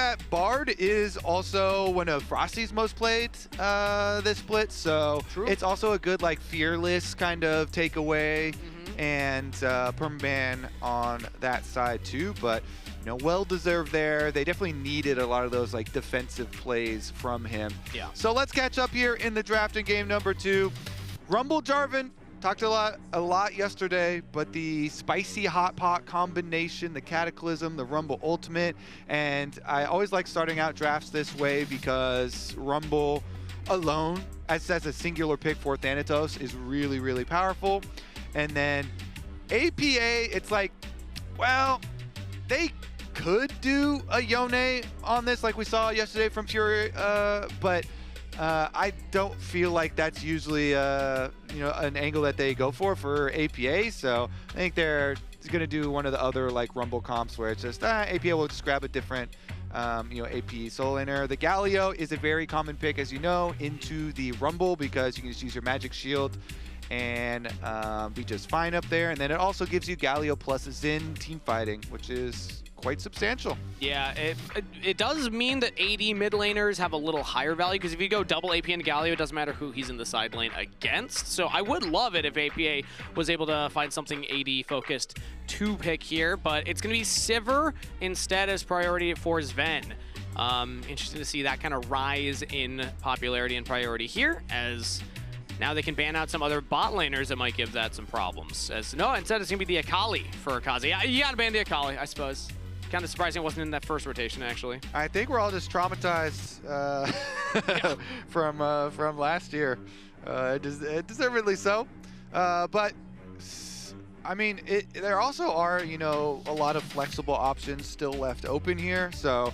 that Bard is also one of Frosty's most played this split, so True. it's also a good like fearless kind of takeaway and permaban on that side too. But you know, well deserved there. They definitely needed a lot of those like defensive plays from him. Yeah. So let's catch up here in the draft in game number 2. Rumble Jarvan. Talked a lot yesterday, but the spicy hot pot combination, the Cataclysm, the Rumble Ultimate, and I always like starting out drafts this way because Rumble alone, as a singular pick for Thanatos, is really, really powerful. And then APA, it's like, well, they could do a Yone on this like we saw yesterday from Fury, but I don't feel like that's usually you know, an angle that they go for APA. So I think they're going to do one of the other like Rumble comps where it's just APA will just grab a different you know, AP soul laner. The Galio is a very common pick, as you know, into the Rumble because you can just use your magic shield and be just fine up there. And then it also gives you Galio plus Zven team fighting, which is quite substantial. Yeah, it does mean that AD mid laners have a little higher value, because if you go double AP into Galio, it doesn't matter who he's in the side lane against. So I would love it if APA was able to find something AD focused to pick here, but it's going to be Sivir instead as priority for Zven. Interesting to see that kind of rise in popularity and priority here, as now they can ban out some other bot laners that might give that some problems. As no, instead it's going to be the Akali for Kaze. Yeah, you got to ban the Akali, I suppose. Kind of surprising it wasn't in that first rotation, actually. I think we're all just traumatized from last year. Deservedly so. But, I mean, there also are, you know, a lot of flexible options still left open here. So,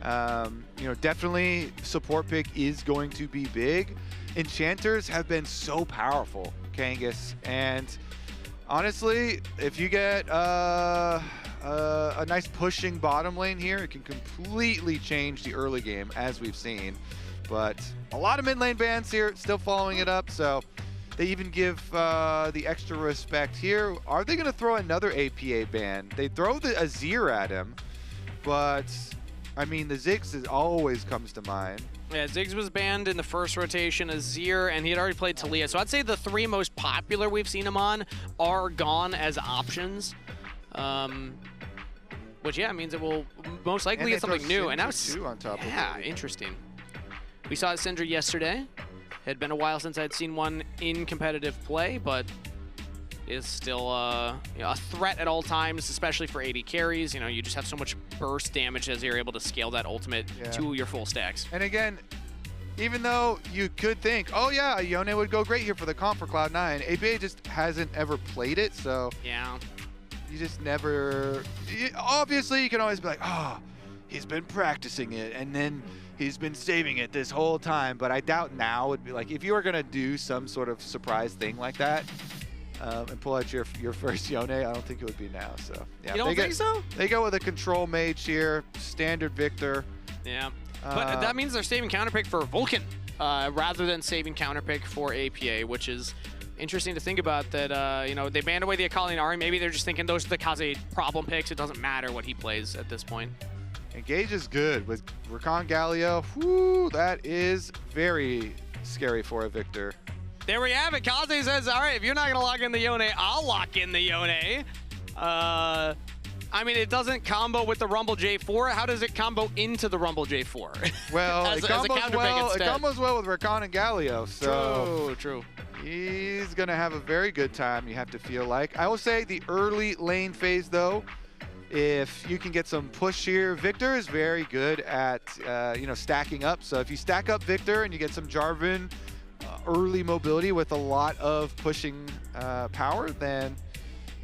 you know, definitely support pick is going to be big. Enchanters have been so powerful, Kangas. And honestly, if you get a nice pushing bottom lane here, it can completely change the early game, as we've seen. But a lot of mid lane bans here, still following it up, so they even give the extra respect here. Are they going to throw another APA ban? They throw the Azir at him, but I mean, the Ziggs always comes to mind. Yeah, Ziggs was banned in the first rotation, Azir, and he had already played Talia. So I'd say the 3 most popular we've seen him on are gone as options. Which, yeah, means it will most likely get something new. And now, on top yeah, interesting. We saw Syndra yesterday. It had been a while since I'd seen one in competitive play, but is still you know, a threat at all times, especially for AD carries. You know, you just have so much burst damage as you're able to scale that ultimate to your full stacks. And again, even though you could think, oh yeah, Yone would go great here for the comp for Cloud9, APA just hasn't ever played it, so yeah, you just never. Obviously, you can always be like, oh, he's been practicing it, and then he's been saving it this whole time. But I doubt now would be like, if you were gonna do some sort of surprise thing like that. And pull out your first Yone, I don't think it would be now. So yeah, you don't think so? They go with a control mage here, standard Viktor. Yeah, but that means they're saving counterpick for Vulcan rather than saving counterpick for APA, which is interesting to think about. That you know, they banned away the Akali and Ahri. Maybe they're just thinking those are the Kaze problem picks. It doesn't matter what he plays at this point. Engage is good with Rakan Galio. Whoo, that is very scary for a Viktor. There we have it. Kaze says, all right, if you're not going to lock in the Yone, I'll lock in the Yone. I mean, it doesn't combo with the Rumble J4. How does it combo into the Rumble J4? Well, it combos well with Rakan and Galio. So True. He's going to have a very good time, you have to feel like. I will say the early lane phase, though, if you can get some push here, Viktor is very good at, you know, stacking up. So if you stack up Viktor and you get some Jarvan, early mobility with a lot of pushing power, then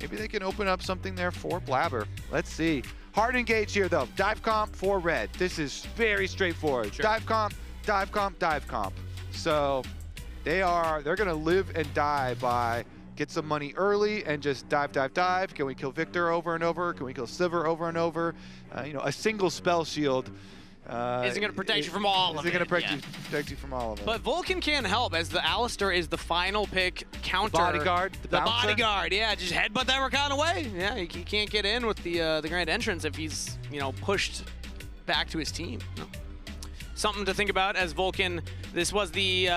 maybe they can open up something there for Blaber. Let's see. Hard engage here though. Dive comp for red. This is very straightforward. Sure. Dive comp, dive comp, dive comp. So they're gonna live and die by get some money early and just dive, dive, dive. Can we kill Viktor over and over? Can we kill Sivir over and over? You know, a single spell shield isn't going to protect you from all of it. Isn't going to protect you from all of it. But Vulcan can help, as the Alistar is the final pick counter. The bodyguard. The bodyguard, yeah. Just headbutt that Rakan away. Yeah, he can't get in with the grand entrance if he's, you know, pushed back to his team. No. Something to think about as Vulcan. This was the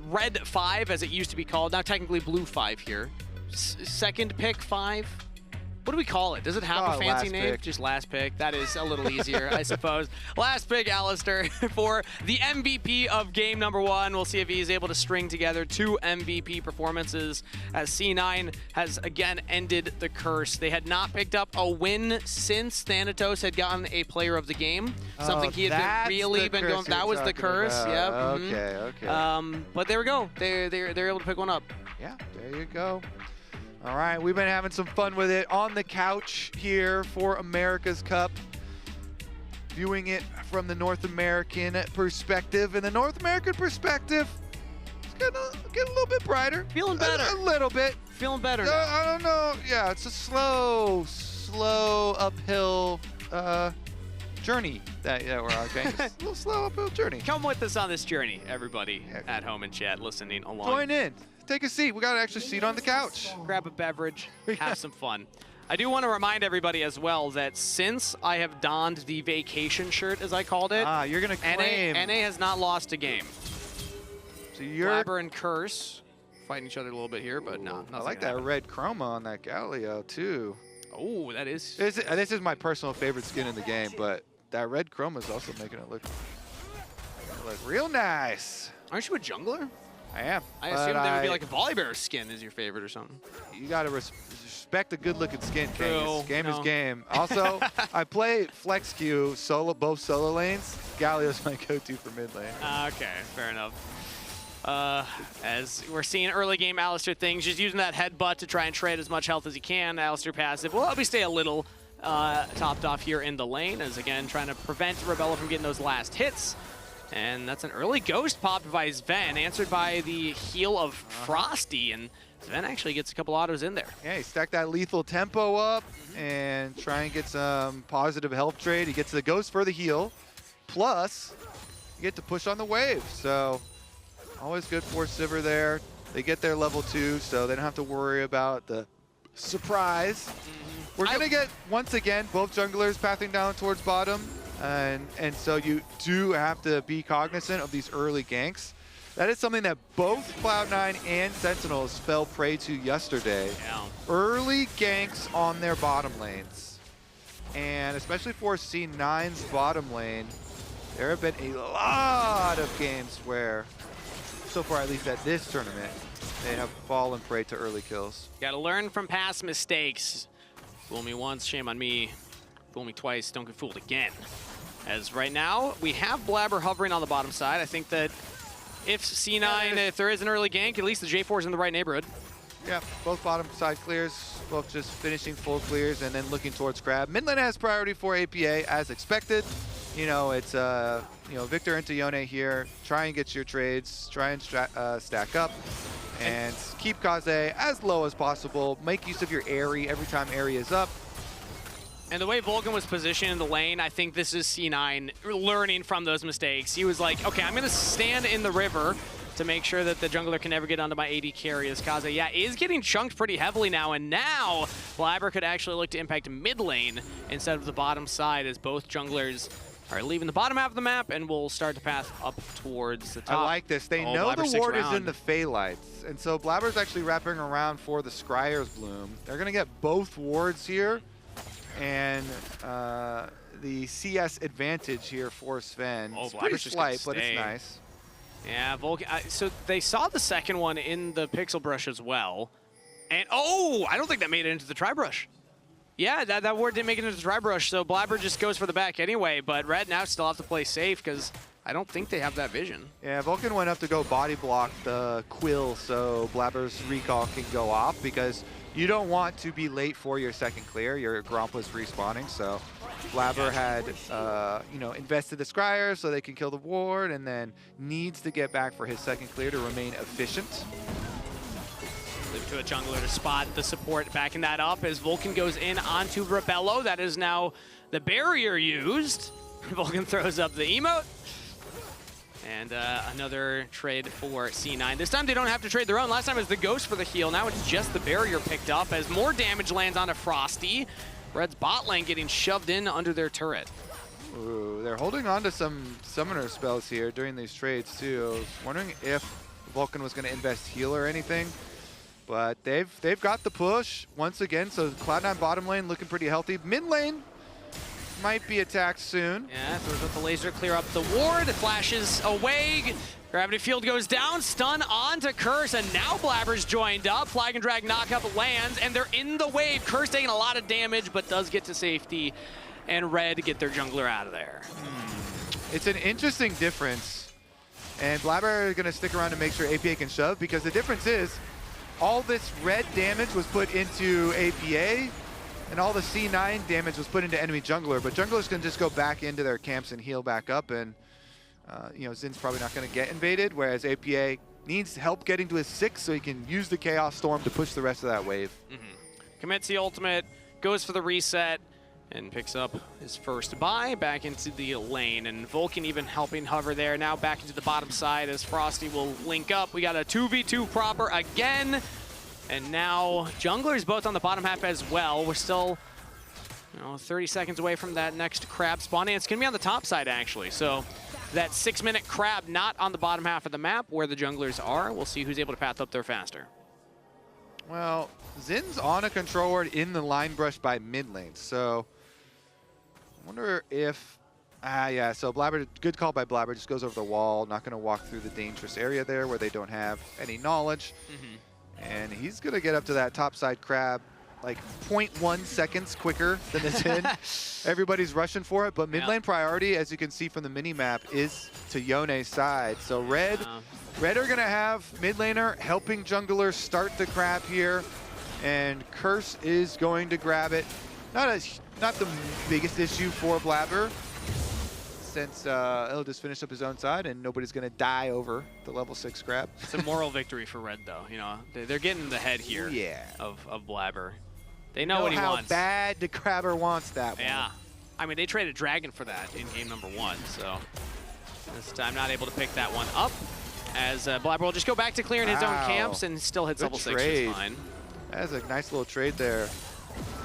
red 5, as it used to be called. Now technically blue 5 here. Second pick 5. What do we call it? Does it have a fancy name? Pick. Just last pick. That is a little easier, I suppose. Last pick, Alistar, for the MVP of game number 1. We'll see if he's able to string together 2 MVP performances as C9 has again ended the curse. They had not picked up a win since Thanatos had gotten a player of the game. Something he had really been going. That was the curse. Yep. Okay. But there we go. They're able to pick one up. Yeah, there you go. All right, we've been having some fun with it on the couch here for America's Cup. Viewing it from the North American perspective. And the North American perspective, it's getting a little bit brighter. Feeling better. A little bit. Feeling better now. I don't know. Yeah, it's a slow uphill journey that we're on. Okay? It's a little slow uphill journey. Come with us on this journey, everybody at home in chat listening along. Join in. Take a seat. We got an extra seat on the couch. Grab a beverage, have some fun. I do want to remind everybody as well that since I have donned the vacation shirt, as I called it, you're going to claim. NA has not lost a game. So you're Blaber and Curse fighting each other a little bit here, but no. I like that red chroma on that Galio, too. Oh, that is. This is my personal favorite skin in the game, but that red chroma is also making it look real nice. Aren't you a jungler? I am. I assumed there would be like a Volleyball skin is your favorite or something. You got to respect a good-looking skin, Kangas. Game is game. Also, I play flex queue both solo lanes. Galio's my go-to for mid lane. Okay, fair enough. As we're seeing early game Alistar things, just using that headbutt to try and trade as much health as he can. Alistar passive will help me stay a little topped off here in the lane, as again trying to prevent Rabelo from getting those last hits. And that's an early ghost popped by Zven, answered by the heal of Frosty, and Zven actually gets a couple autos in there. Yeah, he stacked that lethal tempo up and try and get some positive health trade. He gets the ghost for the heal, plus you get to push on the wave. So always good for Sivir there. They get their level 2, so they don't have to worry about the surprise. We're going to get, once again, both junglers pathing down towards bottom. And so you do have to be cognizant of these early ganks. That is something that both Cloud9 and Sentinels fell prey to yesterday. Yeah. Early ganks on their bottom lanes. And especially for C9's bottom lane, there have been a lot of games where, so far at least at this tournament, they have fallen prey to early kills. Gotta learn from past mistakes. Fool me once, shame on me. Fool me twice, don't get fooled again. As right now, we have Blaber hovering on the bottom side. I think that if C9, if there is an early gank, at least the J4 is in the right neighborhood. Yeah, both bottom side clears, both just finishing full clears and then looking towards grab. Mid lane has priority for APA as expected. You know, it's Viktor into Yone here. Try and get your trades, try and stack up, and keep Kaze as low as possible. Make use of your Airy every time Airy is up. And the way Vulcan was positioned in the lane, I think this is C9 learning from those mistakes. He was like, okay, I'm going to stand in the river to make sure that the jungler can never get onto my AD carry as Kaze, is getting chunked pretty heavily now. And now Blaber could actually look to impact mid lane instead of the bottom side, as both junglers are leaving the bottom half of the map and will start to path up towards the top. I like this. They know Blaber the ward is in the Phaelites. And so Blaber's actually wrapping around for the Scryer's Bloom. They're going to get both wards here. And the CS advantage here for Zven. It's pretty slight, but it's nice. Yeah, Vulcan. So they saw the second one in the Pixel Brush as well. And I don't think that made it into the Tri-Brush. Yeah, that ward didn't make it into the Tri-Brush, so Blaber just goes for the back anyway. But Red now still have to play safe because I don't think they have that vision. Yeah, Vulcan went up to go body block the Quill so Blaber's recall can go off, because you don't want to be late for your second clear. Your Gromp was respawning, so Blaber had, invested the Scryer so they can kill the ward, and then needs to get back for his second clear to remain efficient. Leave to a jungler to spot the support, backing that up as Vulcan goes in onto Rabelo. That is now the barrier used. Vulcan throws up the emote. And another trade for C9. This time they don't have to trade their own. Last time it was the Ghost for the heal. Now it's just the barrier picked up as more damage lands onto Frosty. Red's bot lane getting shoved in under their turret. Ooh, they're holding on to some summoner spells here during these trades too. I was wondering if Vulcan was going to invest heal or anything, but they've got the push once again. So Cloud9 bottom lane looking pretty healthy. Mid lane might be attacked soon. Yeah, throws out the laser, clear up the ward, flashes away. Gravity field goes down, stun onto Curse, and now Blaber's joined up. Flag and drag knockup lands, and they're in the wave. Curse taking a lot of damage, but does get to safety. And Red get their jungler out of there. It's an interesting difference. And Blaber is going to stick around to make sure APA can shove, because the difference is all this red damage was put into APA, and all the C9 damage was put into enemy jungler. But junglers can just go back into their camps and heal back up, and you know, Zin's probably not going to get invaded, whereas APA needs help getting to his 6 so he can use the Chaos Storm to push the rest of that wave. Commits the ultimate, goes for the reset, and picks up his first buy back into the lane. And Vulcan even helping hover there. Now back into the bottom side as Frosty will link up. We got a 2v2 proper again. And now junglers both on the bottom half as well. We're still 30 seconds away from that next crab spawn. And it's going to be on the top side, actually. So that 6-minute crab not on the bottom half of the map where the junglers are. We'll see who's able to path up there faster. Well, Zin's on a control ward in the line brush by mid lane. So I wonder if, yeah, so Blaber, good call by Blaber, just goes over the wall, not going to walk through the dangerous area there where they don't have any knowledge. And he's going to get up to that top side crab like 0.1 seconds quicker than the Zin. Everybody's rushing for it, but mid lane priority, as you can see from the mini map, is to Yone's side. So Red are going to have mid laner helping junglers start the crab here, and Curse is going to grab it. Not the biggest issue for Blaber, since he'll just finish up his own side and nobody's going to die over the level 6 grab. It's a moral victory for Red, though. You know, they're getting the head here of Blaber. They know what he wants. How bad the grabber wants that one. Yeah. I mean, they traded Dragon for that in game number 1, so this time not able to pick that one up, as Blaber will just go back to clearing his own camps and still hits level 6 just fine. That is a nice little trade there.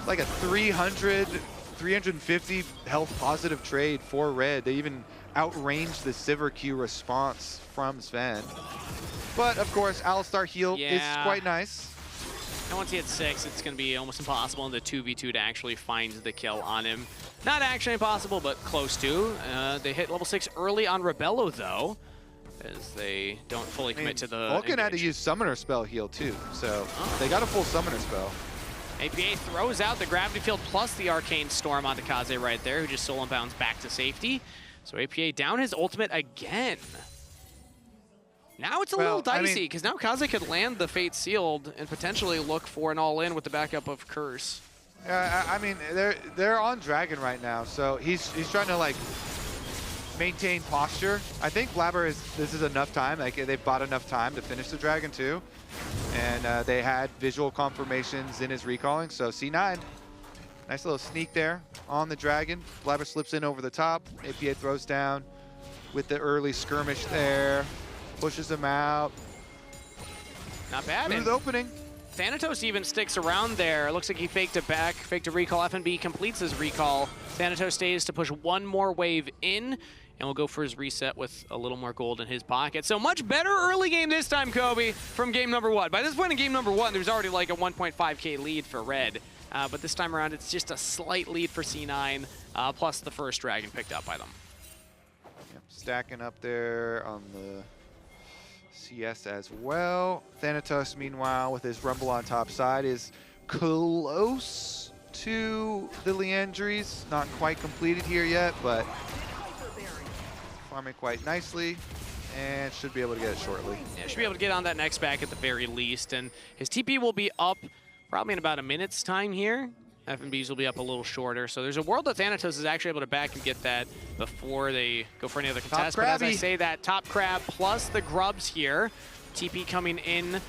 Like a 350 health positive trade for Red. They even outranged the Sivir Q response from Zven. But of course, Alistar heal is quite nice. And once he hits 6, it's going to be almost impossible in the 2v2 to actually find the kill on him. Not actually impossible, but close to. They hit level 6 early on Rabelo, though, as they don't fully commit to the Vulcan had to use Summoner Spell heal, too. So they got a full Summoner Spell. APA throws out the Gravity Field plus the Arcane Storm onto Kaze right there, who just solo bounds back to safety. So APA down his ultimate again. Now it's a little dicey, because now Kaze could land the Fate Sealed and potentially look for an all-in with the backup of Curse. I mean, they're on Dragon right now, so he's trying to like maintain posture. I think Blaber this is enough time. Like they've bought enough time to finish the Dragon too, and they had visual confirmations in his recalling. So C9, nice little sneak there on the Dragon. Blaber slips in over the top. APA throws down with the early skirmish there, pushes him out. Not bad. Smooth opening. Thanatos even sticks around there. Looks like he faked a back, faked a recall. FNB completes his recall. Thanatos stays to push one more wave in, and will go for his reset with a little more gold in his pocket. So much better early game this time, Kobe, from game number 1. By this point in game number 1, there's already like a 1.5k lead for Red. But this time around, it's just a slight lead for C9, plus the first Dragon picked up by them. Yep, stacking up there on the CS as well. Thanatos, meanwhile, with his Rumble on top side, is close to the Leandries. Not quite completed here yet, but farming quite nicely, and should be able to get it shortly. Yeah, should be able to get on that next back at the very least, and his TP will be up probably in about a minute's time here. FNBs will be up a little shorter, so there's a world that Thanatos is actually able to back and get that before they go for any other contest. But as I say that, top crab plus the grubs here. TP coming in,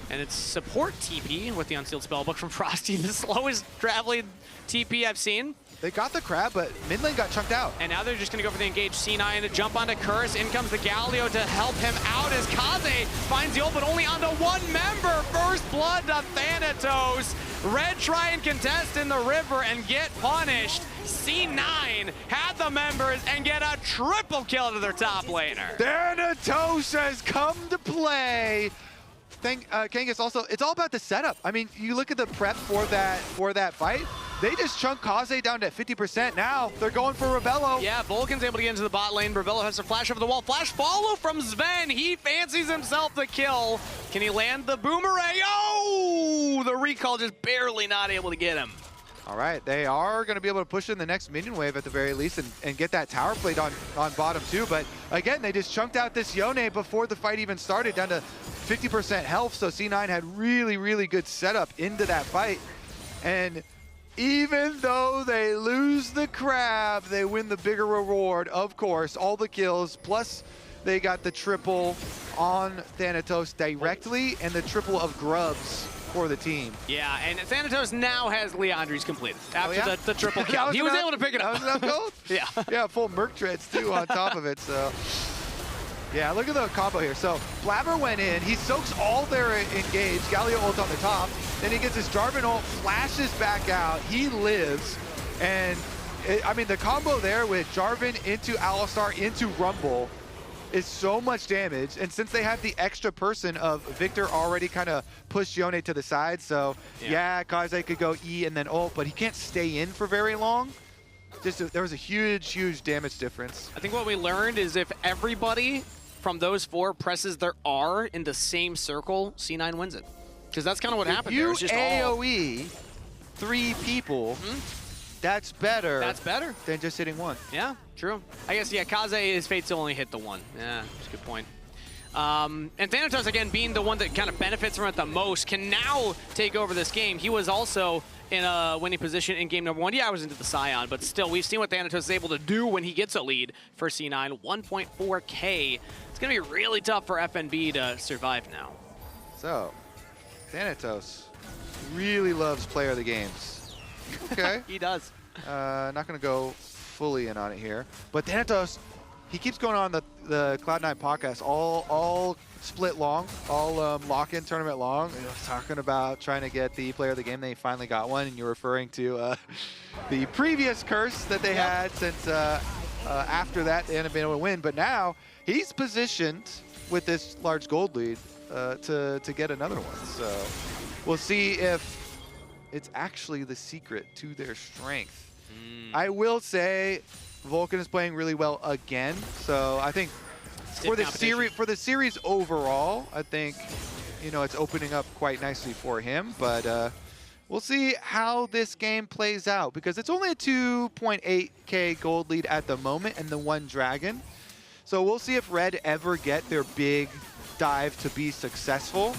and it's support TP with the Unsealed Spellbook from Frosty, the slowest traveling TP I've seen. They got the crab, but mid lane got chunked out. And now they're just going to go for the engage C9 to jump onto Curse. In comes the Galio to help him out as Kaze finds the ult, but only onto one member. First blood to Thanatos. Red try and contest in the river and get punished. C9 had the members and get a triple kill to their top laner. Thanatos has come to play. Kangas also, it's all about the setup. I mean, you look at the prep for that fight. They just chunked Kaze down to 50%. Now they're going for Rabelo. Yeah, Vulcan's able to get into the bot lane. Rabelo has to flash over the wall. Flash follow from Zven. He fancies himself the kill. Can he land the boomerang? Oh, the recall just barely not able to get him. All right, they are going to be able to push in the next minion wave at the very least and get that tower plate on bottom too. But again, they just chunked out this Yone before the fight even started, down to 50% health. So C9 had really, really good setup into that fight. And even though they lose the crab, they win the bigger reward, of course. All the kills, plus they got the triple on Thanatos directly and the triple of grubs for the team. Yeah, and Thanatos now has Leandri's completed after the triple kill. He was able to pick it up. That was enough gold? Yeah. Yeah, full Merc treads too on top of it, so. Yeah, look at the combo here. So Blaber went in, he soaks all their engage, Galio ult on the top, then he gets his Jarvan ult, flashes back out, he lives, and I mean the combo there with Jarvan into Alistar into Rumble is so much damage, and since they have the extra person of Viktor already kind of pushed Yone to the side, so yeah, Kaze could go E and then ult, but he can't stay in for very long. There was a huge, huge damage difference. I think what we learned is if everybody from those four presses their R in the same circle, C9 wins it. Because that's kind of what happened there. If you AoE 3 people, that's better. That's better than just hitting one. Yeah, true. I guess, yeah, Kaze, his fate still only hit the one. Yeah, that's a good point. And Thanatos, again, being the one that kind of benefits from it the most, can now take over this game. He was also in a winning position in game number 1. Yeah, I was into the Scion, but still, we've seen what Thanatos is able to do when he gets a lead for C9. 1.4K. It's going to be really tough for FNB to survive now. So, Thanatos really loves player of the games. Okay. He does. Not going to go fully in on it here. But Thanatos, he keeps going on the Cloud9 podcast all split long, all lock-in tournament long. He was talking about trying to get the player of the game. They finally got one, and you're referring to the previous curse that they had since after that they hadn't been able to win. But now he's positioned with this large gold lead to get another one. So we'll see if it's actually the secret to their strength. I will say Vulcan is playing really well again, so I think for the series overall, I think it's opening up quite nicely for him. But we'll see how this game plays out, because it's only a 2.8K gold lead at the moment and the one dragon. So we'll see if Red ever get their big dive to be successful.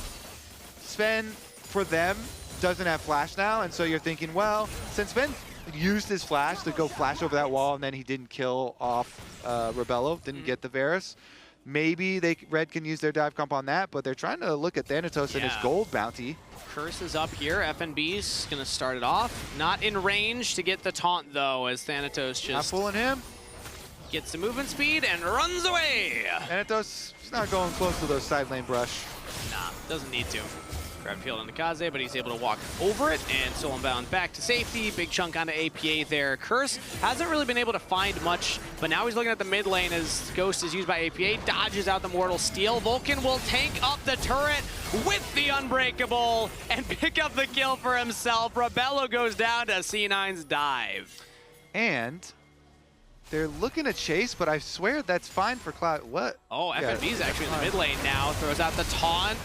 Zven, for them, doesn't have flash now, and so you're thinking, well, since Zven used his flash to go flash over that wall and then he didn't kill off Rabelo, didn't get the Varus, maybe Red can use their dive comp on that, but they're trying to look at Thanatos and his gold bounty. Curse is up here. FNB's going to start it off. Not in range to get the taunt, though, as Thanatos just... Not fooling him. Gets the movement speed and runs away. Thanatos is not going close to those side lane brush. Nah, doesn't need to. Grab field on the Kaze, but he's able to walk over it and soul bound back to safety. Big chunk onto APA there. Curse hasn't really been able to find much, but now he's looking at the mid lane as Ghost is used by APA, dodges out the Mortal Steel. Vulcan will tank up the turret with the Unbreakable and pick up the kill for himself. Rabelo goes down to C9's dive. And they're looking to chase, but I swear that's fine for Cloud. What? Oh, FNB's actually in the mid lane now. Throws out the taunt.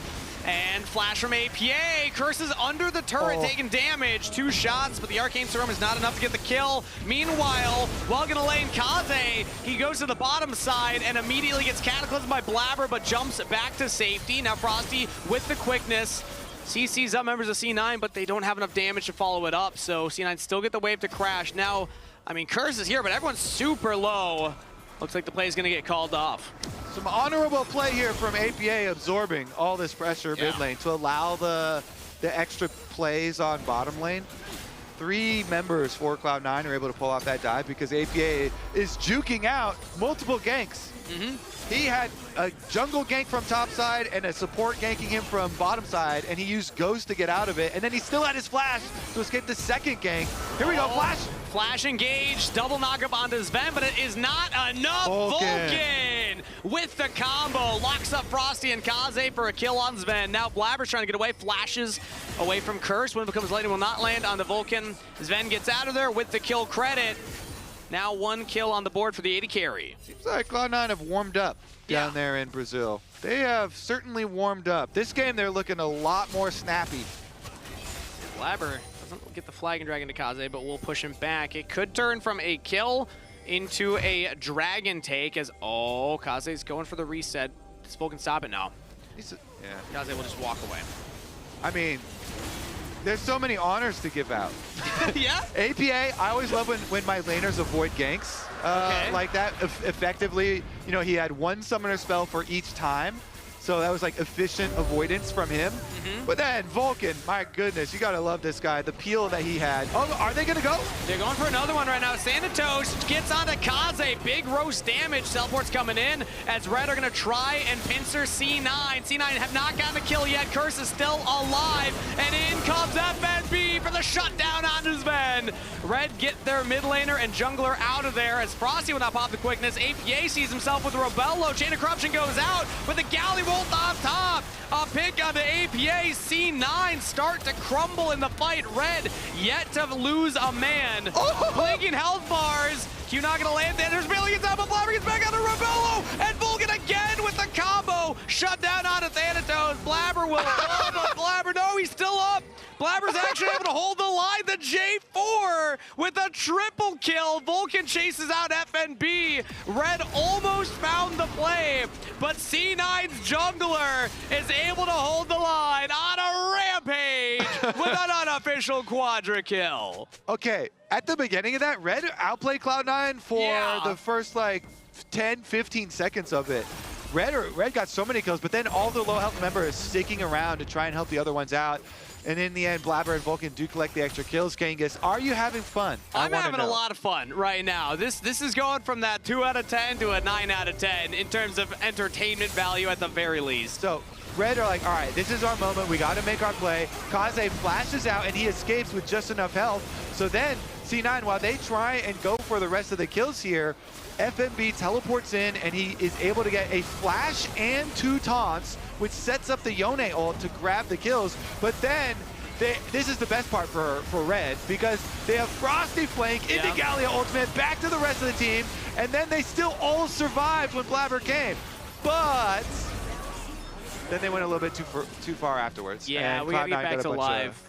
And flash from APA. Curse is under the turret, taking damage. 2 shots, but the Arcane Storm is not enough to get the kill. Meanwhile, Vulcan lane Kaze, he goes to the bottom side and immediately gets cataclysmed by Blaber, but jumps back to safety. Now Frosty with the quickness. CC's up members of C9, but they don't have enough damage to follow it up, so C9 still get the wave to crash. Now, I mean, Curse is here, but everyone's super low. Looks like the play is going to get called off. Some honorable play here from APA, absorbing all this pressure mid lane to allow the extra plays on bottom lane. 3 members for Cloud9 are able to pull off that dive because APA is juking out multiple ganks. He had a jungle gank from top side and a support ganking him from bottom side, and he used Ghost to get out of it, and then he still had his flash to escape the second gank. Here we go, flash! Flash engaged, double knockup onto Zven, but it is not enough. Vulcan with the combo, locks up Frosty and Kaze for a kill on Zven. Now Blaber's trying to get away, flashes away from Curse. When it becomes lightning will not land on the Vulcan. Zven gets out of there with the kill credit. Now 1 kill on the board for the AD carry. Seems like Cloud9 have warmed up down there in Brazil. They have certainly warmed up. This game, they're looking a lot more snappy. Blaber doesn't get the flag and drag into Kaze, but we'll push him back. It could turn from a kill into a dragon take as, Kaze's going for the reset. Does Vulcan stop it? No. Yeah. Kaze will just walk away. I mean, there's so many honors to give out. Yeah? APA, I always love when my laners avoid ganks like that effectively. You know, he had 1 summoner spell for each time. So that was like efficient avoidance from him. But then Vulcan, my goodness, you gotta love this guy. The peel that he had. Oh, are they gonna go? They're going for another one right now. Thanatos gets onto Kaze. Big roast damage. Teleport's coming in as Red are gonna try and pincer C9. C9 have not gotten a kill yet. Curse is still alive. And in comes FNB for the shutdown onto Zven. Red get their mid laner and jungler out of there as Frosty will not pop the quickness. APA sees himself with Rabelo. Chain of Corruption goes out, but the Galio rolled off top. A pick on the APA. C9 start to crumble in the fight. Red yet to lose a man. Blinking health bars. Q not gonna land there. There's Bailey gets out, but Blaber gets back on to Rabelo. And Vulcan again with the combo. Shut down onto Thanatos. Blaber will fall, but Blaber, no, he's still up. Blaber's actually able to hold the line. The J4 with a triple kill. Vulcan chases out FNB. Red almost found the play, but C9's jungler is able to hold the line on a rampage with an unofficial quadra kill. Okay, at the beginning of that, Red outplayed Cloud9 for the first like 10, 15 seconds of it. Red got so many kills, but then all the low health members sticking around to try and help the other ones out. And in the end, Blaber and Vulcan do collect the extra kills. Kangas, are you having fun? I'm having a lot of fun right now. This is going from that 2 out of 10 to a 9 out of 10 in terms of entertainment value at the very least. So Red are like, all right, this is our moment. We got to make our play. Kaze flashes out, and he escapes with just enough health. So then C9, while they try and go for the rest of the kills here, FNB teleports in, and he is able to get a flash and 2 taunts, which sets up the Yone ult to grab the kills. But then, this is the best part for Red, because they have Frosty flank into Galio ultimate, back to the rest of the team, and then they still all survived when Blaber came. But then they went a little bit too far afterwards. Yeah, we gotta get back to live.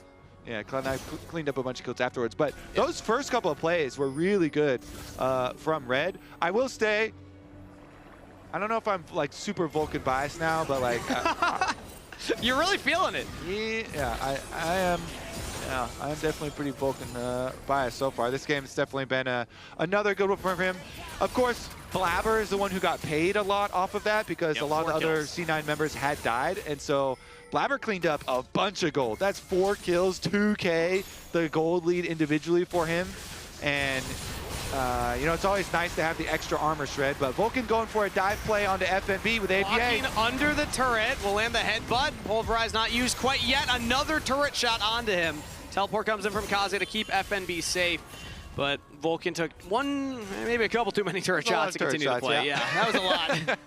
Yeah, Cloud9 cleaned up a bunch of kills afterwards. But those first couple of plays were really good from Red. I will say, I don't know if I'm like super Vulcan biased now, but like... You're really feeling it. Yeah, I am. Yeah, I'm definitely pretty Vulcan biased so far. This game has definitely been another good one for him. Of course, Blaber is the one who got paid a lot off of that because a lot of the other C9 members had died, and so Blaber cleaned up a bunch of gold. That's 4 kills, 2K, the gold lead individually for him. And, you know, it's always nice to have the extra armor shred, but Vulcan going for a dive play onto FNB with APA. Walking under the turret, will land the headbutt. Pulverize not used quite yet. Another turret shot onto him. Teleport comes in from Kaze to keep FNB safe. But Vulcan took maybe a couple too many turret shots to continue to play. Yeah, that was a lot.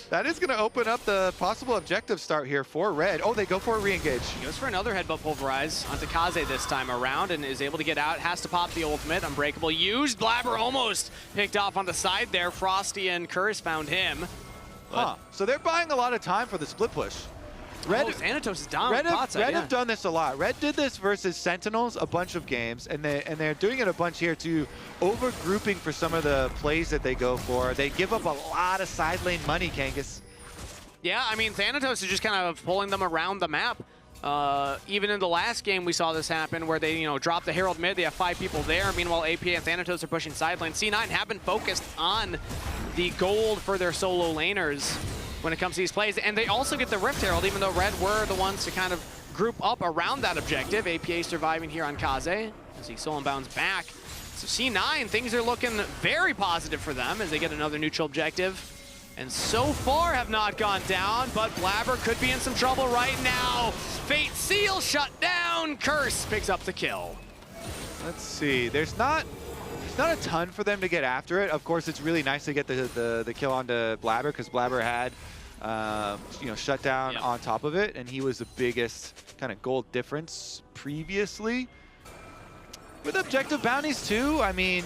That is going to open up the possible objective start here for Red. Oh, they go for a re-engage. He goes for another headbutt pulverize onto Kaze this time around and is able to get out. Has to pop the ultimate. Unbreakable used. Blaber almost picked off on the side there. Frosty and Curse found him. So they're buying a lot of time for the split push. Thanatos is down. Red have done this a lot. Red did this versus Sentinels a bunch of games, and they're doing it a bunch here too, over-grouping for some of the plays that they go for. They give up a lot of side lane money, Kangas. Yeah, I mean, Thanatos is just kind of pulling them around the map. Even in the last game, we saw this happen where they, drop the Herald mid. They have 5 people there. Meanwhile, AP and Thanatos are pushing side lane. C9 have been focused on the gold for their solo laners when it comes to these plays. And they also get the Rift Herald, even though Red were the ones to kind of group up around that objective. APA surviving here on Kaze. See Soul Unbound's back. So C9, things are looking very positive for them as they get another neutral objective. And so far have not gone down, but Blaber could be in some trouble right now. Fate Seal shut down. Curse picks up the kill. Let's see. There's not a ton for them to get after it. Of course, it's really nice to get the kill onto Blaber because Blaber had shut down on top of it, and he was the biggest kind of gold difference previously. With objective bounties too, I mean,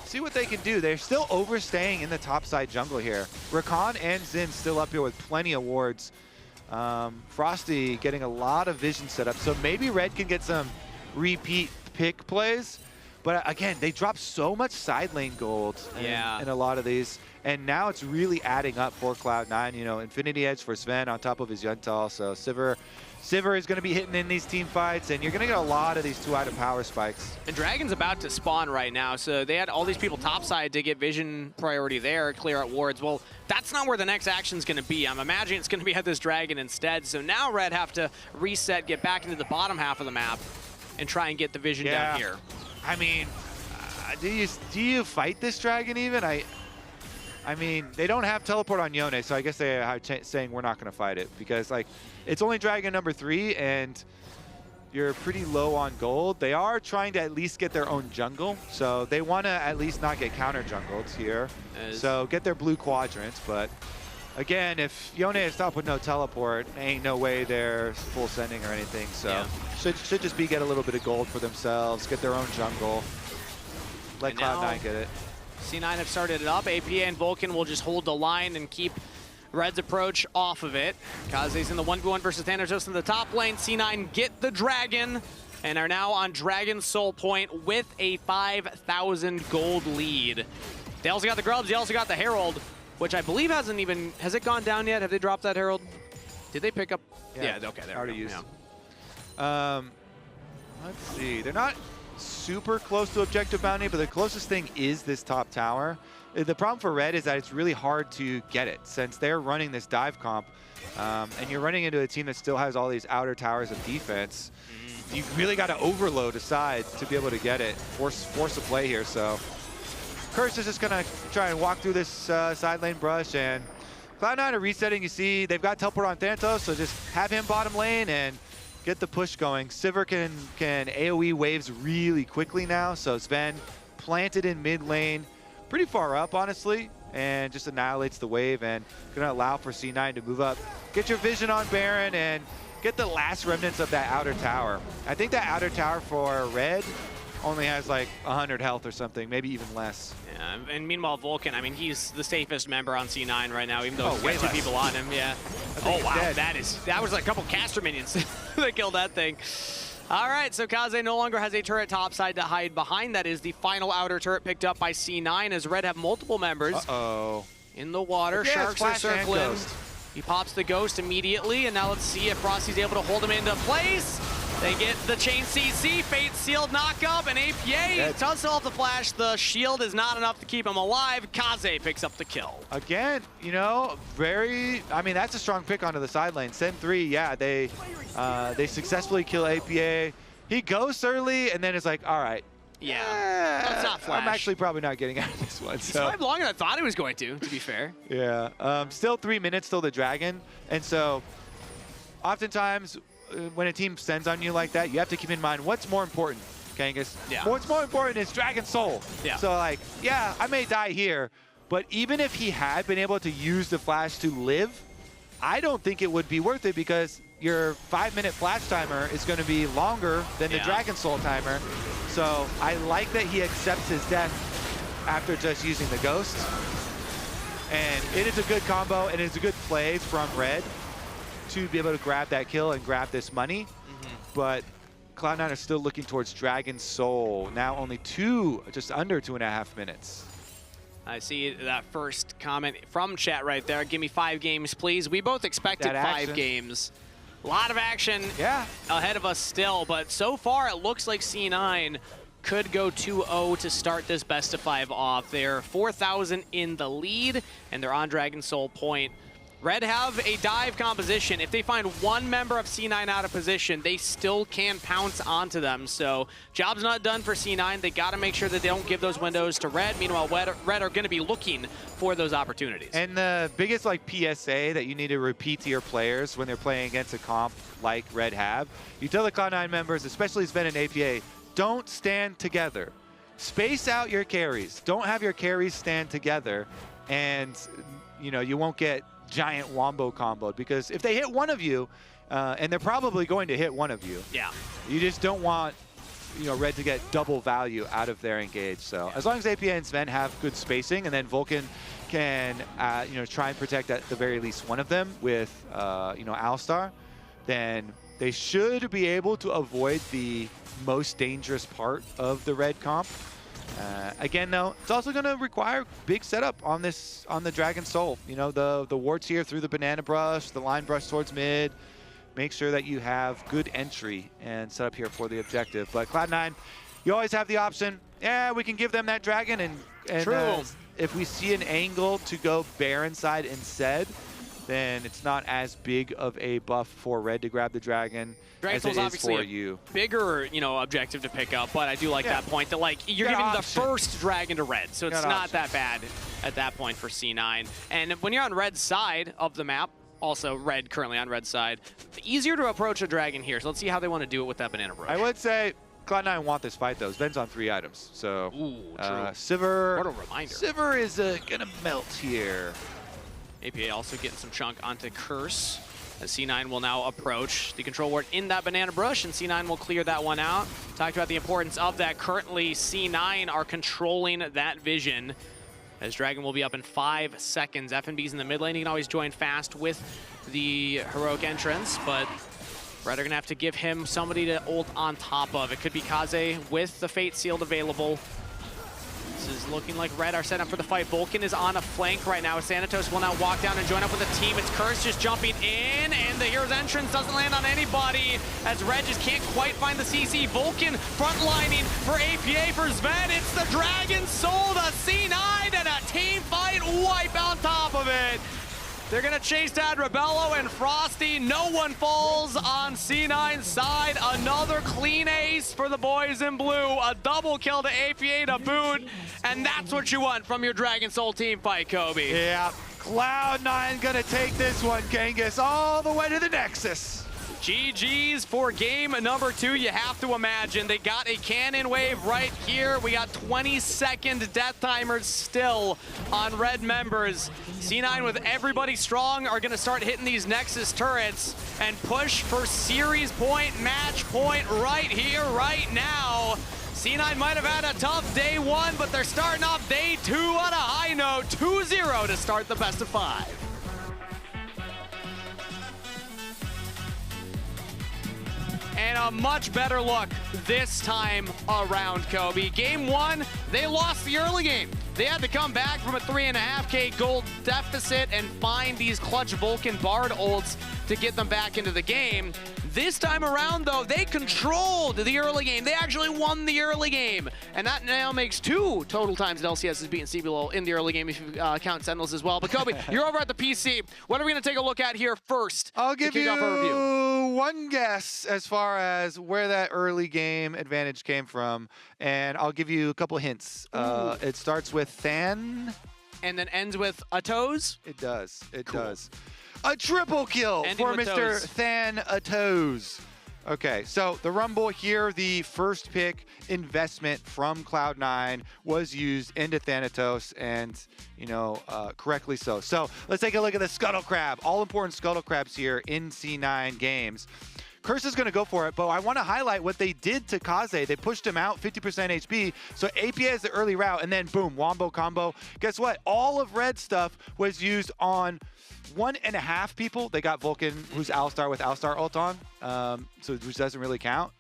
see what they can do. They're still overstaying in the top side jungle here. Rakan and Zin still up here with plenty of wards. Frosty getting a lot of vision set up, so maybe Red can get some repeat pick plays. But again, they drop so much side lane gold in a lot of these. And now it's really adding up for Cloud9. You know, Infinity Edge for Zven on top of his Yuntal. So Sivir is going to be hitting in these team fights, and you're going to get a lot of these 2-item power spikes. And Dragon's about to spawn right now, so they had all these people topside to get vision priority there, clear out wards. Well, that's not where the next action's going to be. I'm imagining it's going to be at this Dragon instead. So now Red have to reset, get back into the bottom half of the map, and try and get the vision down here. I mean, do you fight this Dragon even? I mean, they don't have teleport on Yone, so I guess they are saying we're not going to fight it because, like, it's only Dragon number 3, and you're pretty low on gold. They are trying to at least get their own jungle, so they want to at least not get counter jungled here. So get their blue quadrant, but again, if Yone is stopped with no teleport, ain't no way they're full sending or anything. So should just be get a little bit of gold for themselves, get their own jungle, let Cloud9 get it. C9 have started it up. APA and Vulcan will just hold the line and keep Red's approach off of it. Kaze's in the 1v1 versus Thanatos in the top lane. C9 get the Dragon and are now on Dragon Soul Point with a 5,000 gold lead. They also got the Grubs. They also got the Herald, which I believe hasn't even... Has it gone down yet? Have they dropped that Herald? Did they pick up? Yeah, okay. There already used. Yeah. Let's see. They're not super close to objective bounty, but the closest thing is this top tower. The problem for Red is that it's really hard to get it since they're running this dive comp, and you're running into a team that still has all these outer towers of defense. You really got to overload a side to be able to get it, force a play here. So Curse is just gonna try and walk through this side lane brush, and Cloud9 are resetting. You see they've got teleport on Thanatos, so just have him bottom lane and get the push going. Sivir can AoE waves really quickly now, so Zven planted in mid lane, pretty far up honestly, and just annihilates the wave and gonna allow for C9 to move up. Get your vision on Baron and get the last remnants of that outer tower. I think that outer tower for Red only has like 100 health or something, maybe even less. Yeah, and meanwhile Vulcan, I mean, he's the safest member on C9 right now, even though there's 2 people on him. Yeah. Oh wow, dead. that was like a couple caster minions that killed that thing. All right, so Kaze no longer has a turret topside to hide behind. That is the final outer turret picked up by C9 as Red have multiple members in the water. Yeah, Sharks are circling. He pops the Ghost immediately, and now let's see if Frosty's able to hold him into place. They get the chain CC, Fate sealed knock-up, and APA does still have the flash. The shield is not enough to keep him alive. Kaze picks up the kill. Again, you know, I mean, that's a strong pick onto the side lane. Sen 3, yeah, they successfully kill APA. He goes early, and then it's like, all right. Yeah, that's not flash. I'm actually probably not getting out of this one. He survived longer than I thought he was going to be fair. Yeah, still 3 minutes till the Dragon, and so oftentimes, when a team sends on you like that, you have to keep in mind what's more important, Kangas. Yeah. What's more important is Dragon Soul. Yeah. So like, yeah, I may die here, but even if he had been able to use the flash to live, I don't think it would be worth it because your 5-minute flash timer is going to be longer than the Dragon Soul timer. So I like that he accepts his death after just using the Ghost. And it is a good combo, and it's a good play from Red to be able to grab that kill and grab this money. But Cloud9 are still looking towards Dragon Soul. Now only just under 2.5 minutes. I see that first comment from chat right there. Give me 5 games, please. We both expected 5 games. A lot of action ahead of us still, but so far it looks like C9 could go 2-0 to start this best of 5 off. They're 4,000 in the lead, and they're on Dragon Soul Point. Red have a dive composition. If they find one member of C9 out of position, they still can pounce onto them. So job's not done for C9. They got to make sure that they don't give those windows to Red. Meanwhile, Red are going to be looking for those opportunities. And the biggest PSA that you need to repeat to your players when they're playing against a comp like Red have, you tell the Cloud9 members, especially Zven and APA, don't stand together. Space out your carries. Don't have your carries stand together, and you won't get giant wombo comboed, because if they hit one of you, and they're probably going to hit one of you, yeah, you just don't want Red to get double value out of their engage. So as long as APA and Zven have good spacing, and then Vulcan can try and protect at the very least one of them with Alistar, then they should be able to avoid the most dangerous part of the Red comp. Again, though, it's also going to require big setup on the Dragon Soul. The wards here through the banana brush, the line brush towards mid. Make sure that you have good entry and setup here for the objective. But Cloud9, you always have the option. Yeah, we can give them that dragon, and if we see an angle to go Baron side instead, then it's not as big of a buff for Red to grab the dragon as it is for you. Bigger, objective to pick up, but I do like that point that you're giving the first dragon to Red, so it's not that bad at that point for C9. And when you're on Red's side of the map, also Red currently on Red's side, easier to approach a dragon here. So let's see how they want to do it with that banana brush. I would say Cloud9 want this fight though. Zven's on 3 items, so Sivir. What a reminder. Sivir is gonna melt here. APA also getting some chunk onto Curse, as C9 will now approach the control ward in that banana brush, and C9 will clear that one out. Talked about the importance of that. Currently, C9 are controlling that vision, as Dragon will be up in 5 seconds. FNB's in the mid lane. You can always join fast with the heroic entrance, but Red are going to have to give him somebody to ult on top of. It could be Kaze with the Fate Sealed available. This is looking like Red are set up for the fight. Vulcan is on a flank right now. Thanatos will now walk down and join up with the team. It's Curse just jumping in, and the hero's entrance doesn't land on anybody, as Red just can't quite find the CC. Vulcan frontlining for APA for Zven. It's the Dragon Soul, the C9, and a team fight wipe on top of it. They're going to chase down Rabelo and Frosty. No one falls on C9's side. Another clean ace for the boys in blue. A double kill to APA to boot. And that's what you want from your Dragon Soul team fight, Kobe. Yeah, Cloud9 going to take this one, Kangas, all the way to the Nexus. GG's for game number 2. You have to imagine they got a cannon wave right here. We got 20-second death timers still on Red members. C9 with everybody strong are going to start hitting these Nexus turrets and push for series point, match point right here, right now. C9 might have had a tough day 1, but they're starting off day 2 on a high note. 2-0 to start the best of 5. And a much better look this time around, Kobe. Game 1, they lost the early game. They had to come back from a 3.5K gold deficit and find these clutch Vulcan Bard ults to get them back into the game. This time around, though, they controlled the early game. They actually won the early game. And that now makes 2 total times that LCS has beaten CBLOL in the early game, if you count Sentinels as well. But Kobe, you're over at the PC. What are we going to take a look at here first? I'll give you one guess as far as where that early game advantage came from. And I'll give you a couple hints. It starts with Than. And then ends with a toes? It does. It does. A triple kill for Mr. Thanatos. Okay, so the Rumble here, the first pick investment from Cloud9 was used into Thanatos, and, correctly so. So let's take a look at the Scuttle Crab. All important Scuttle Crabs here in C9 games. Curse is going to go for it, but I want to highlight what they did to Kaze. They pushed him out 50% HP, so APA is the early route, and then boom, wombo combo. Guess what? All of Red stuff was used on 1.5 people. They got Vulcan, who's Alistar with Alistar ult on, which doesn't really count.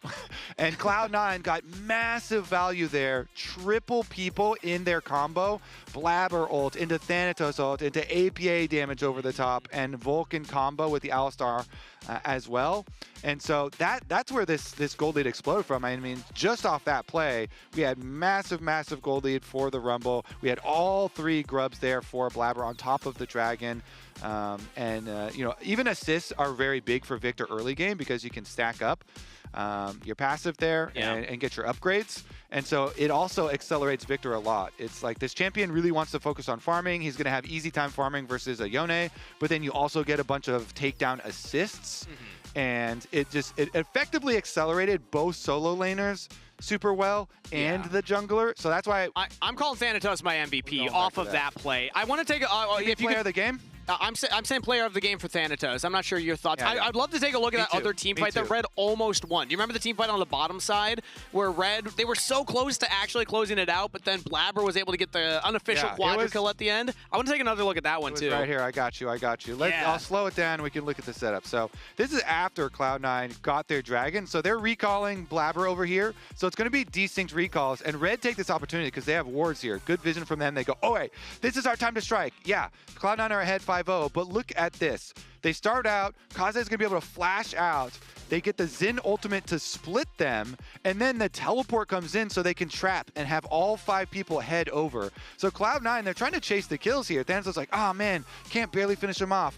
And Cloud9 got massive value there. Triple people in their combo. Blaber ult into Thanatos ult into APA damage over the top, and Vulcan combo with the Alistar as well. And so that's where this gold lead exploded from. I mean, just off that play, we had massive gold lead for the Rumble. We had all 3 grubs there for Blaber on top of the Dragon. You know, even assists are very big for Viktor early game because you can stack up your passive there and get your upgrades. And so it also accelerates Viktor a lot. It's like this champion really wants to focus on farming. He's going to have easy time farming versus a Yone, but then you also get a bunch of takedown assists. And it effectively accelerated both solo laners super well and the jungler. So that's why I'm calling Thanatos my MVP off of that play. I want to take if you player of the game. I'm saying player of the game for Thanatos. I'm not sure your thoughts. I'd love to take a look at that other team fight that Red almost won. Do you remember the team fight on the bottom side where Red, they were so close to actually closing it out, but then Blaber was able to get the unofficial quadra kill at the end? I want to take another look at that one too. Right here, I got you. I'll slow it down. We can look at the setup. So this is after Cloud9 got their Dragon. So they're recalling Blaber over here. So it's going to be desync recalls. And Red take this opportunity because they have wards here. Good vision from them. They go, oh, wait, this is our time to strike. Yeah, Cloud9 are ahead 5-0, but look at this. They start out, Kaze is going to be able to flash out. They get the Xin ultimate to split them, and then the teleport comes in so they can trap and have all 5 people head over. So Cloud9, they're trying to chase the kills here. Thanatos like, oh man, can't barely finish him off.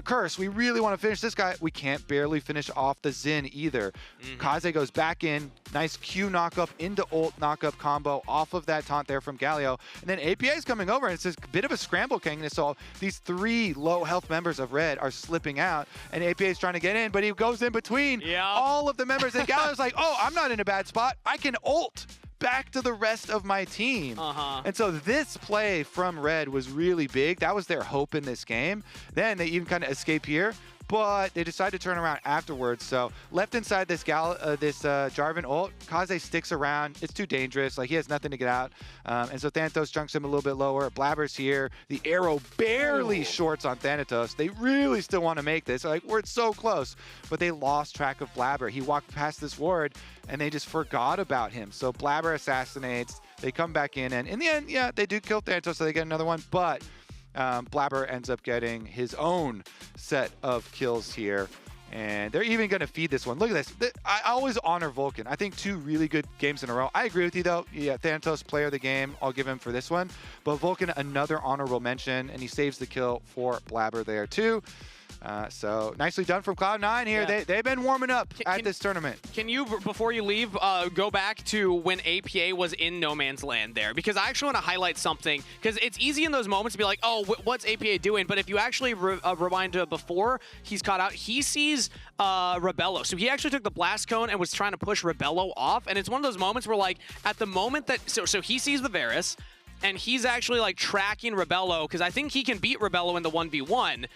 Curse, we really want to finish this guy. We can't barely finish off the Xin either. Kaze goes back in. Nice Q knockup into ult knockup combo off of that taunt there from Galio. And then APA is coming over, and it's this bit of a scramble king. So these 3 low health members of Red are slipping out, and APA is trying to get in, but he goes in between all of the members. And Galio's like, oh, I'm not in a bad spot. I can ult back to the rest of my team. And so this play from Red was really big. That was their hope in this game. Then they even kind of escape here, but they decide to turn around afterwards. So left inside this Jarvan ult, Kaze sticks around. It's too dangerous. Like, he has nothing to get out. And so Thanatos chunks him a little bit lower. Blaber's here. The arrow barely shorts on Thanatos. They really still want to make this. Like, we're so close. But they lost track of Blaber. He walked past this ward, and they just forgot about him. So Blaber assassinates. They come back in, and in the end, yeah, they do kill Thanatos, so they get another one. But Blaber ends up getting his own set of kills here. And they're even going to feed this one. Look at this. I always honor Vulcan. I think 2 really good games in a row. I agree with you, though. Yeah, Thanatos, player of the game. I'll give him for this one. But Vulcan, another honorable mention, and he saves the kill for Blaber there, too. So nicely done from Cloud9 here. They've been warming up at this tournament. Can you, before you leave, go back to when APA was in no man's land there? Because I actually want to highlight something, because it's easy in those moments to be like, oh, what's APA doing? But if you actually rewind to before he's caught out, he sees Rabelo. So he actually took the blast cone and was trying to push Rabelo off. And it's one of those moments where, like, at the moment that, so he sees the Varus, and he's actually like tracking Rabelo, because I think he can beat Rabelo in the 1v1.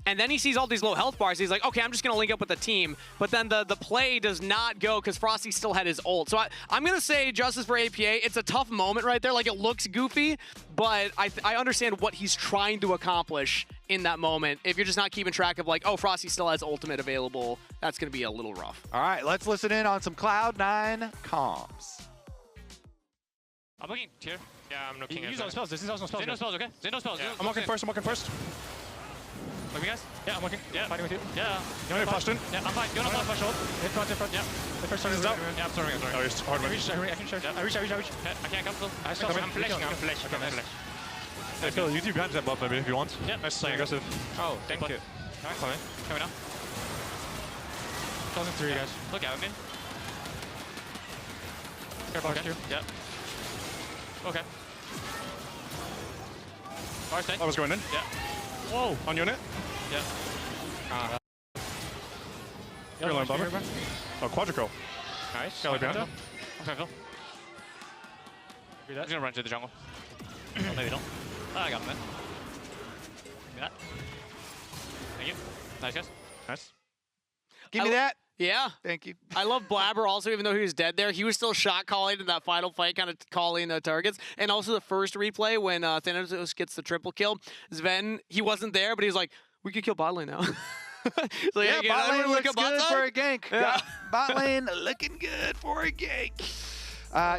And then he sees all these low health bars. He's like, okay, I'm just going to link up with the team. But then the play does not go because Frosty still had his ult. So I'm going to say justice for APA. It's a tough moment right there. Like, it looks goofy, but I understand what he's trying to accomplish in that moment. If you're just not keeping track of, like, oh, Frosty still has ultimate available, that's going to be a little rough. All right, let's listen in on some Cloud9 comms. I'm looking tier. Yeah, I'm looking at use all spells. This is all spells. Zeno spells, okay? Zeno spells. Yeah. I'm walking first. Look, guys. Yeah, I'm walking. Yeah. Fighting with you. Yeah. You want to flash in? Yeah, I'm fine. You want to flash ult? Hit front. Yeah. The first turn is out. Yeah, I'm sorry. Oh, you're hard. I can share. I reach. Okay, I can't come still. I'm flashing. I'm flashing. Hey, Phil, you grab that buff maybe if you want. Yeah. Nice playing aggressive. Oh, thank you. Nice. Coming now. 2003, guys. Look out, man. Careful, okay. Yeah. Okay. I was going in. Yeah. Whoa. On unit. Yeah. You're alone, Blaber. Oh, Quadrico. Nice. Galio behind him. Okay, Phil. He's gonna run to the jungle. Oh, maybe not. Oh, I got him then. Give me that. Thank you. Nice, guys. Nice. Give me that. Yeah. Thank you. I love Blaber also, even though he was dead there. He was still shot calling in that final fight, kind of calling targets. And also the first replay when Thanatos gets the triple kill. Zven, he wasn't there, but he was like, we could kill bot lane now. So yeah, bot lane looks good for a gank. Yeah. Bot lane looking good for a gank.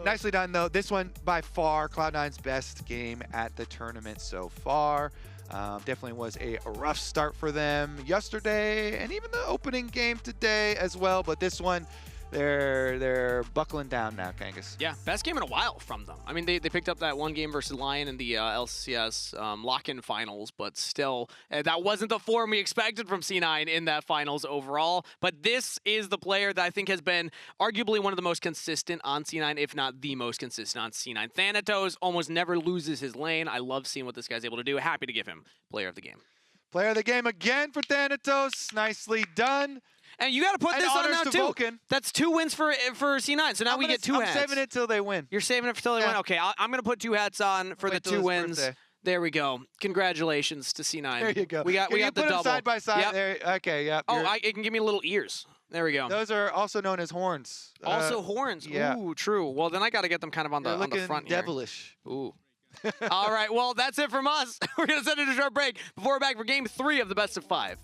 Nicely done, though. This one, by far, Cloud9's best game at the tournament so far. Definitely was a rough start for them yesterday, and even the opening game today as well. But this one, they're buckling down now, Kangas. Yeah, best game in a while from them. I mean, they picked up that one game versus Lion in the LCS lock-in finals, but still, that wasn't the form we expected from C9 in that finals overall. But this is the player that I think has been arguably one of the most consistent on C9, if not the most consistent on C9. Thanatos almost never loses his lane. I love seeing what this guy's able to do. Happy to give him player of the game. Player of the game again for Thanatos. Nicely done. And you got to put this on now, too. Vulcan. That's 2 wins for C9, so now we get 2 hats. I'm saving it till they win. You're saving it till they win? Okay, I'm going to put 2 hats on for the 2 wins. Birthday. There we go. Congratulations to C9. There you go. We got the double. Put them side by side. Yep. There. Okay, yeah. Oh, it can give me little ears. There we go. Those are also known as horns. Also horns. Yeah. Ooh, true. Well, then I got to get them kind of on the front here. Devilish. Ooh. All right, well, that's it from us. We're going to send it to a short break before we're back for Game 3 of the Best of 5.